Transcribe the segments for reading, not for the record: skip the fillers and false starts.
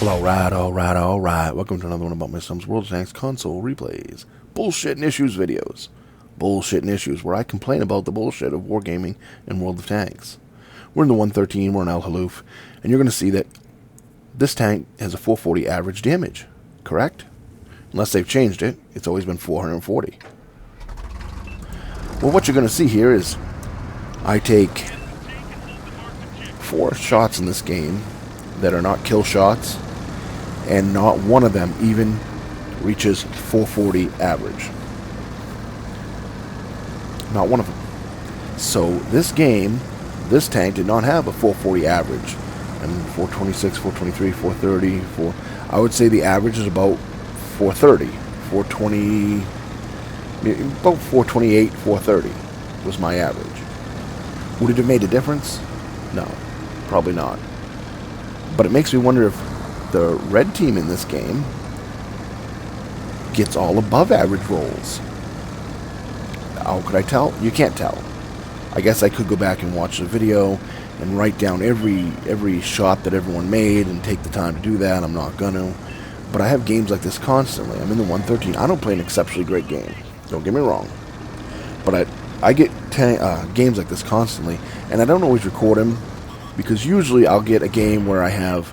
Well, alright. Welcome to another one about my son's World of Tanks console replays. Bullshit and issues videos. Bullshit and issues, where I complain about the bullshit of wargaming and World of Tanks. We're in the 113, we're in Al Haluf, and you're going to see that this tank has a 440 average damage, correct? Unless they've changed it, it's always been 440. Well, what you're going to see here is I take 4 shots in this game that are not kill shots, and not one of them even reaches 440 average. Not one of them. So this game, this tank did not have a 440 average. And 426, 423, 430, I would say the average is about 430. 420, about 428, 430 was my average. Would it have made a difference? No, probably not. But it makes me wonder if the red team in this game gets all above average rolls. How could I tell? You can't tell. I guess I could go back and watch the video and write down every shot that everyone made and take the time to do that. I'm not gonna. But I have games like this constantly. I'm in the 113. I don't play an exceptionally great game. Don't get me wrong. But I get games like this constantly, and I don't always record them, because usually I'll get a game where I have,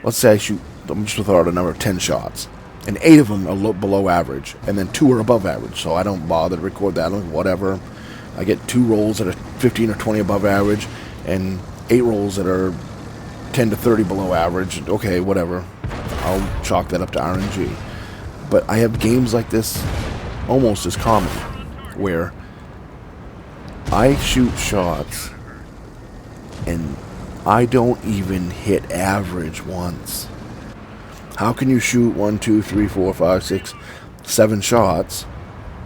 let's say I'm just without a number of 10 shots, and 8 of them are below average, and then 2 are above average, so I don't bother to record that, whatever. I get 2 rolls that are 15 or 20 above average, and 8 rolls that are 10 to 30 below average. Okay, whatever. I'll chalk that up to RNG. But I have games like this almost as common, where I shoot shots and I don't even hit average once. How can you shoot 1, 2, 3, 4, 5, 6, 7 shots,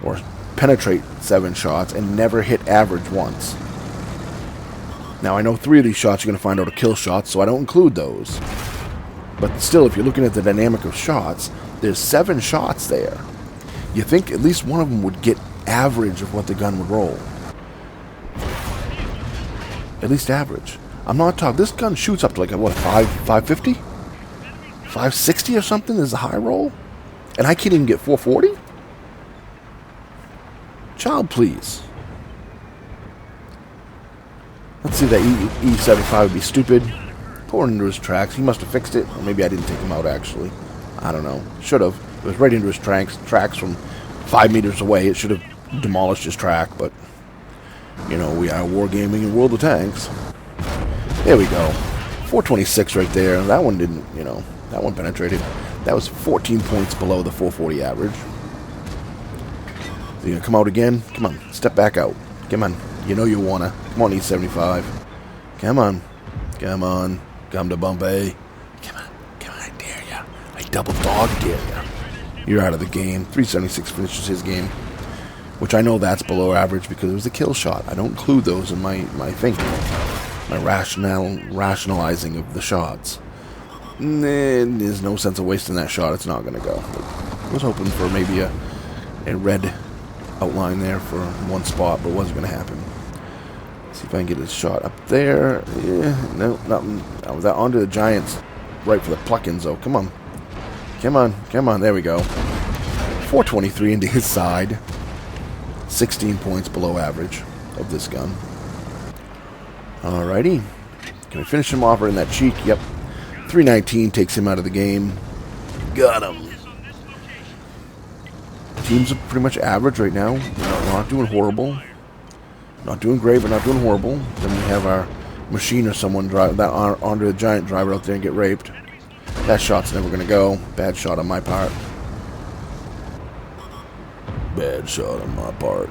or penetrate 7 shots, and never hit average once? Now, I know 3 of these shots you're going to find out are kill shots, so I don't include those. But still, if you're looking at the dynamic of shots, there's 7 shots there. You think at least one of them would get average of what the gun would roll. At least average. I'm not talking. This gun shoots up to like a, what, 550? 560 or something is the high roll? And I can't even get 440? Child, please. Let's see, that E75 would be stupid. Pour it into his tracks. He must have fixed it. Or maybe I didn't take him out, actually. I don't know. Should have. It was right into his tracks from 5 meters away. It should have demolished his track, but you know, we are wargaming in World of Tanks. There we go. 426 right there. That one didn't, you know, that one penetrated. That was 14 points below the 440 average. So you're gonna come out again? Come on, step back out. Come on. You know you wanna. Come on, E75. Come on. Come on. Come to Bump A. Come on. Come on, I dare ya. I double dog dare ya. You're out of the game. 376 finishes his game, which I know that's below average because it was a kill shot. I don't include those in my thinking, my rationalizing of the shots. There's no sense of wasting that shot. It's not going to go. I was hoping for maybe a red outline there for one spot, but it wasn't going to happen. Let's see if I can get his shot up there. Yeah, no, nothing. I was onto the Giants, right for the pluck-ins, though. Come on. Come on. Come on. There we go. 423 into his side. 16 points below average of this gun. Alrighty. Can we finish him off right in that cheek? Yep. 319 takes him out of the game. Got him. Teams are pretty much average right now. We're not doing horrible. Not doing great, but not doing horrible. Then we have our machine or someone drive that onto the giant driver out there and get raped. That shot's never going to go. Bad shot on my part. Bad shot on my part.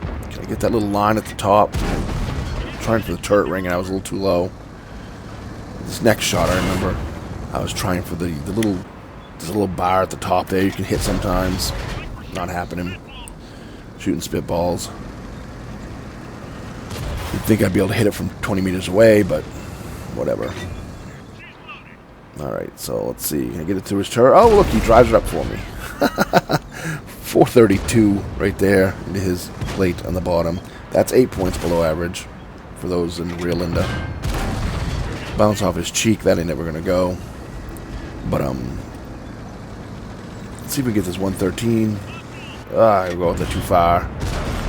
Can I get that little line at the top? I'm trying for the turret ring and I was a little too low. This next shot, I remember, I was trying for this little bar at the top there you can hit sometimes. Not happening. Shooting spitballs. You'd think I'd be able to hit it from 20 meters away, but whatever. Alright, so let's see. Can I get it through his turret? Oh, look, he drives it up for me. 432 right there into his plate on the bottom. That's 8 points below average for those in real Linda. Bounce off his cheek. That ain't never going to go. But, let's see if we get this 113. I go with it too far.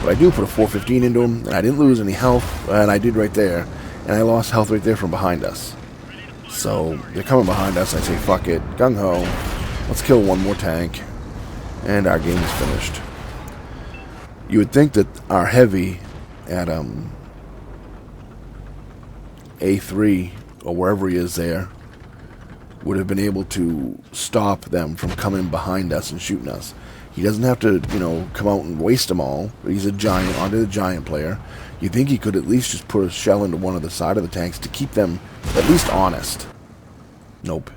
But I do put a 415 into him, and I didn't lose any health, and I did right there. And I lost health right there from behind us. So, they're coming behind us, I say, fuck it, gung-ho. Let's kill one more tank. And our game is finished. You would think that our heavy at A3, or wherever he is there, would have been able to stop them from coming behind us and shooting us. He doesn't have to, you know, come out and waste them all. He's a giant, onto the giant player. You'd think he could at least just put a shell into one of the side of the tanks to keep them at least honest. Nope.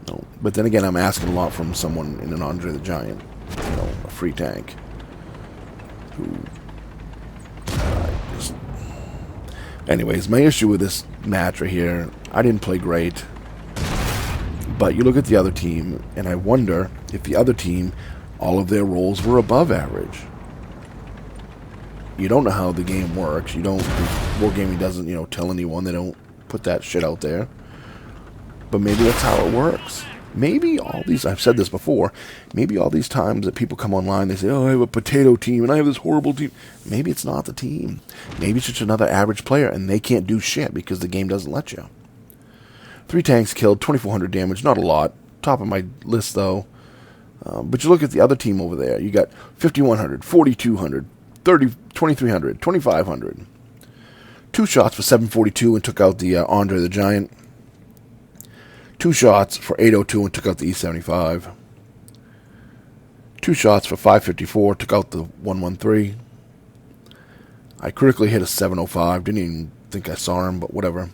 No. But then again, I'm asking a lot from someone in an Andre the Giant. You know, a free tank. Who... just... Anyways, my issue with this match right here, I didn't play great. But you look at the other team, and I wonder if the other team, all of their rolls were above average. You don't know how the game works. You don't... Wargaming doesn't, you know, tell anyone. They don't put that shit out there. But maybe that's how it works. Maybe all these... I've said this before. Maybe all these times that people come online, they say, oh, I have a potato team, and I have this horrible team. Maybe it's not the team. Maybe it's just another average player, and they can't do shit because the game doesn't let you. 3 tanks killed, 2,400 damage, not a lot. Top of my list, though. But you look at the other team over there. You got 5,100, 4,200, 2,300, 2,500. 2 shots for 742 and took out the Andre the Giant. 2 shots for 802 and took out the E75. 2 shots for 554, took out the 113. I critically hit a 705. Didn't even think I saw him, but whatever.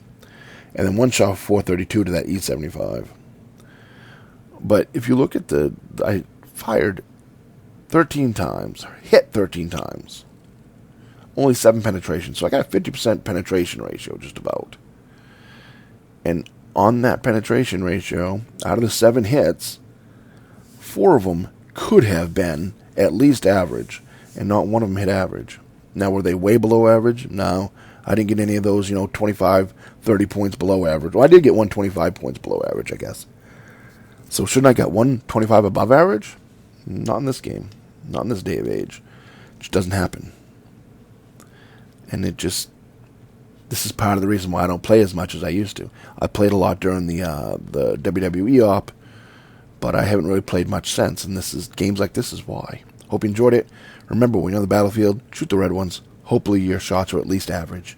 And then 1 shot for 432 to that E75. But if you look at I fired 13 times, hit 13 times. Only 7 penetration, so I got a 50% penetration ratio, just about. And on that penetration ratio, out of the 7 hits, 4 of them could have been at least average, and not one of them hit average. Now, were they way below average? No. I didn't get any of those, 25, 30 points below average. Well, I did get 125 points below average, I guess. So shouldn't I get 125 above average? Not in this game. Not in this day of age. It just doesn't happen. And this is part of the reason why I don't play as much as I used to. I played a lot during the WWE op, but I haven't really played much since, and games like this is why. Hope you enjoyed it. Remember, when you're on the battlefield, shoot the red ones. Hopefully your shots are at least average.